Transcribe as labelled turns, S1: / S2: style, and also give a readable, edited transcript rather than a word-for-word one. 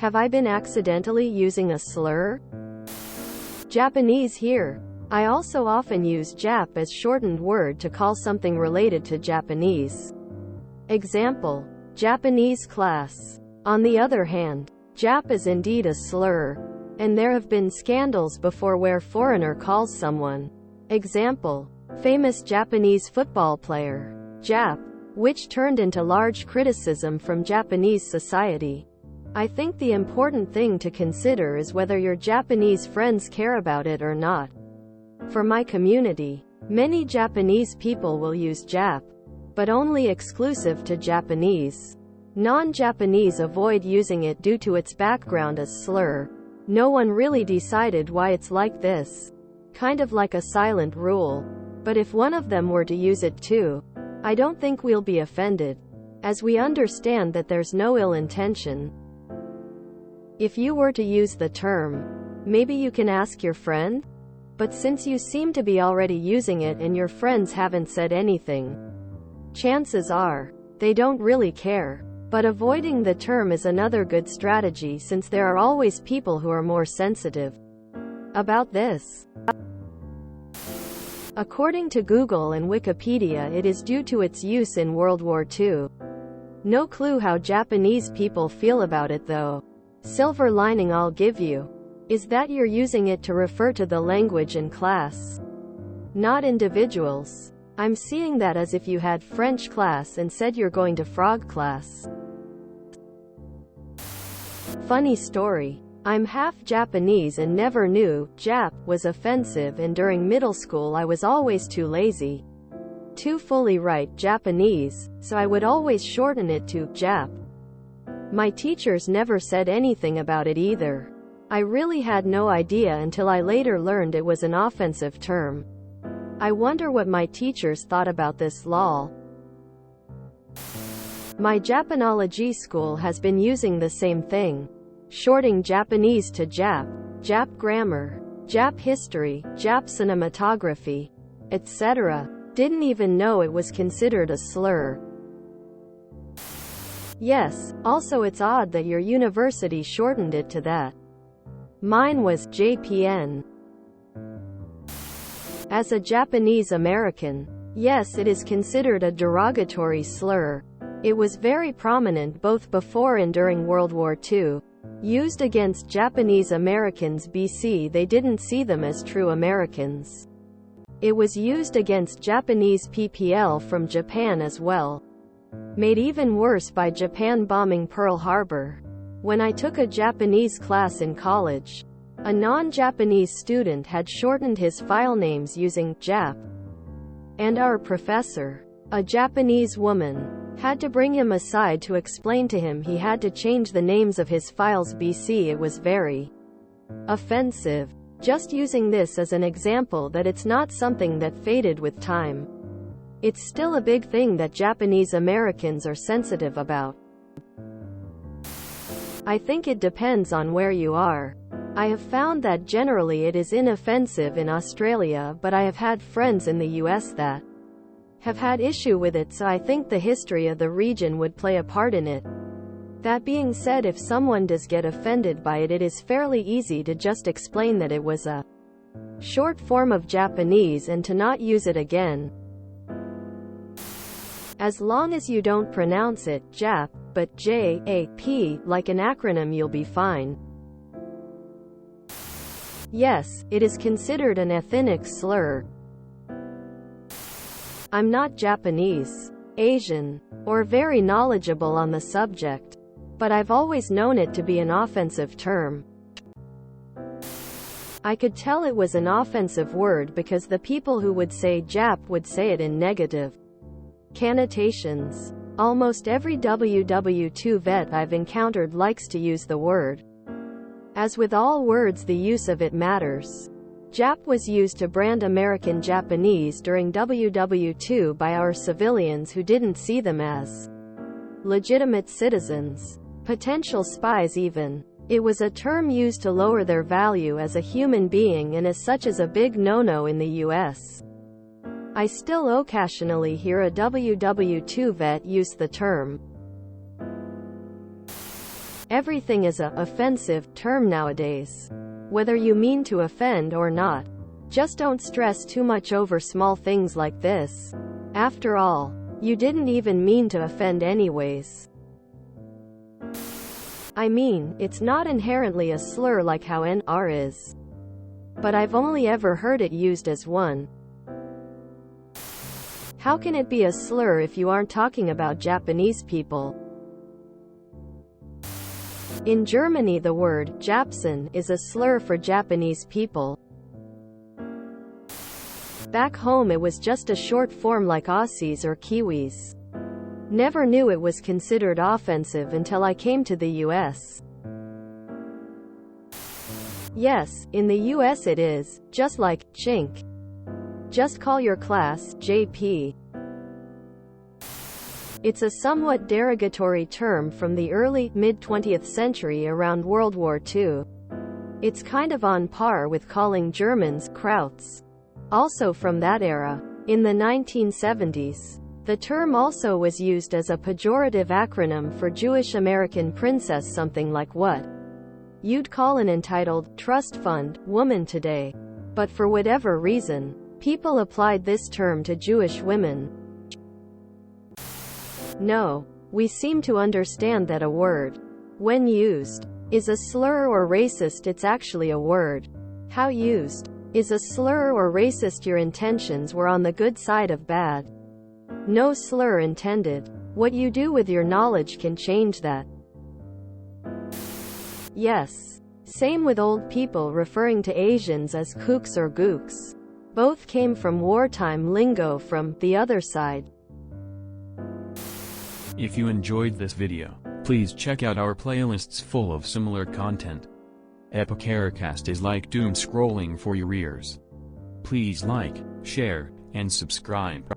S1: Have I been accidentally using a slur? Japanese here. I also often use Jap as shortened word to call something related to Japanese. Example: Japanese class. On the other hand, Jap is indeed a slur, and there have been scandals before where foreigner calls someone. Example: famous Japanese football player, Jap, which turned into large criticism from Japanese society. I think the important thing to consider is whether your Japanese friends care about it or not. For my community, many Japanese people will use Jap, but only exclusive to Japanese. Non-Japanese avoid using it due to its background as slur. No one really decided why it's like this. Kind of like a silent rule. But if one of them were to use it too, I don't think we'll be offended, as we understand that there's no ill intention. If you were to use the term, maybe you can ask your friend? But since you seem to be already using it and your friends haven't said anything, chances are, they don't really care. But avoiding the term is another good strategy since there are always people who are more sensitive about this. According to Google and Wikipedia, it is due to its use in World War II. No clue how Japanese people feel about it though. Silver lining I'll give you is that you're using it to refer to the language in class, not individuals. I'm seeing that as if you had French class and said you're going to frog class. Funny story. I'm half Japanese and never knew Jap was offensive, and during middle school I was always too lazy to fully write Japanese, so I would always shorten it to Jap. My teachers never said anything about it either. I really had no idea until I later learned it was an offensive term. I wonder what my teachers thought about this lol. My Japanology school has been using the same thing. Shorting Japanese to Jap, Jap grammar, Jap history, Jap cinematography, etc. Didn't even know it was considered a slur. Yes, also it's odd that your university shortened it to that. Mine was JPN. As a Japanese American, yes, it is considered a derogatory slur. It was very prominent both before and during World War II. Used against Japanese Americans BC, they didn't see them as true Americans. It was used against Japanese PPL from Japan as well. Made even worse by Japan bombing Pearl Harbor. When I took a Japanese class in college, a non-Japanese student had shortened his file names using Jap, and our professor, a Japanese woman, had to bring him aside to explain to him he had to change the names of his files BC. It was very offensive. Just using this as an example that it's not something that faded with time. It's still a big thing that Japanese Americans are sensitive about. I think it depends on where you are. I have found that generally it is inoffensive in Australia, but I have had friends in the US that have had issue with it, so I think the history of the region would play a part in it. That being said, if someone does get offended by it, it is fairly easy to just explain that it was a short form of Japanese and to not use it again. As long as you don't pronounce it Jap, but J-A-P, like an acronym, you'll be fine. Yes, it is considered an ethnic slur. I'm not Japanese, Asian, or very knowledgeable on the subject, but I've always known it to be an offensive term. I could tell it was an offensive word because the people who would say Jap would say it in negative connotations. Almost every WW2 vet I've encountered likes to use the word. As with all words, the use of it matters. Jap was used to brand American Japanese during WW2 by our civilians who didn't see them as legitimate citizens, potential spies even. It was a term used to lower their value as a human being, and as such is a big no-no in the US. I still occasionally hear a WW2 vet use the term. Everything is a offensive term nowadays. Whether you mean to offend or not. Just don't stress too much over small things like this. After all, you didn't even mean to offend anyways. I mean, it's not inherently a slur like how NR is. But I've only ever heard it used as one. How can it be a slur if you aren't talking about Japanese people? In Germany, the word Japsen is a slur for Japanese people. Back home it was just a short form like Aussies or Kiwis. Never knew it was considered offensive until I came to the US. Yes, in the US it is, just like chink. Just call your class JP. It's a somewhat derogatory term from the early, mid-20th century around World War II. It's kind of on par with calling Germans Krauts. Also from that era. In the 1970s, the term also was used as a pejorative acronym for Jewish American princess, something like what you'd call an entitled trust fund woman today. But for whatever reason, people applied this term to Jewish women. No, we seem to understand that a word, when used, is a slur or racist. It's actually a word. How used is a slur or racist. Your intentions were on the good side of bad. No slur intended. What you do with your knowledge can change that. Yes. Same with old people referring to Asians as kooks or gooks. Both came from wartime lingo from the other side.
S2: If you enjoyed this video, please check out our playlists full of similar content. TooAfraidToAsk is like doom scrolling for your ears. Please like, share, and subscribe.